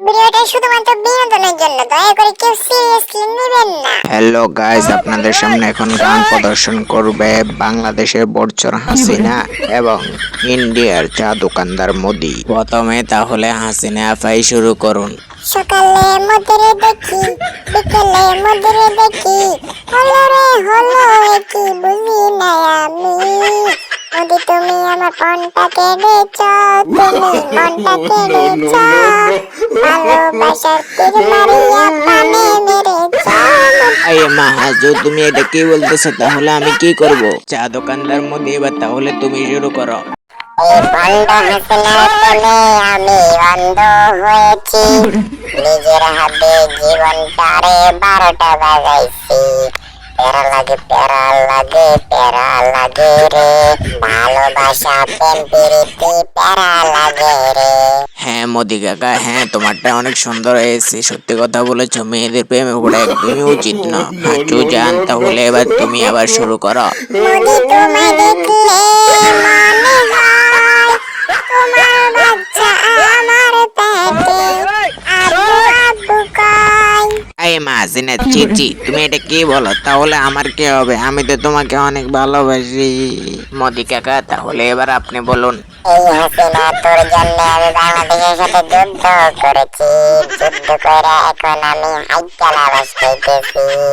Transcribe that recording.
ভিডিওটা শুধুমাত্র বিনোদনের জন্য, দয়া করে কেউ সিরিয়াসলি নেবেন না। হ্যালো গাইস, আপনাদের সামনে এখন গান প্রদর্শন করবে বাংলাদেশের বর্ষর হাসিনা এবং ইন্ডিয়ার চা দোকানদার মোদি। প্রথমে তাহলে হাসিনা আপাই শুরু করুন। সকালে মধুরে দেখি, বিকেলে মধুরে দেখি, হলো রে হলো কি বুঝি না আমি। মোদি তুমি আমার মনটা কেড়েছ, তুমি মনটা কেড়েছ, ভালোবাসার তীর মারিয়া পানে মেরেছ। আরে মা হাজু, তুমি এটা কি বলতেছো? তাহলে আমি কি করব? চা দোকানদার মোদি, এবার তাহলে তুমি শুরু করো। এই বন্ধ হাসিনার প্রেমে আমি অন্ধ হয়েছি, নিজের হাতে জীবনটারে 12টা বাজাইছি। প্যারা লাগে প্যারা লাগে প্যারা লাগে রে, ভালোবাসা প্রেম প্রীতি প্যারা লাগে রে। হ্যাঁ মোদি কাকা, হ্যাঁ তোমারটা অনেক সুন্দর হয়েছে। সত্যি কথা বলেছো, মেয়েদের প্রেমে পড়া একদমই উচিত না। হাঁচু যান, তাহলে এবার তুমি আবার শুরু করো। মোদি তোমায় দেখলে মনে হয় তোমার বাচ্চা আমার পেটে, আব্বু আব্বু কয়। এই মা হাসিনা, চিচি তুমি এটা কি বলো? তাহলে আমার কি হবে? আমি তো তোমাকে অনেক ভালোবাসি। মোদি কাকা, তাহলে এবার আপনি বলুন। এই হাসিনা, তোর জন্য আমি বাংলাদেশের সাথে যুদ্ধ করেছি, যুদ্ধ করে এখন আমি হাইকালা বাস খাইতেছি।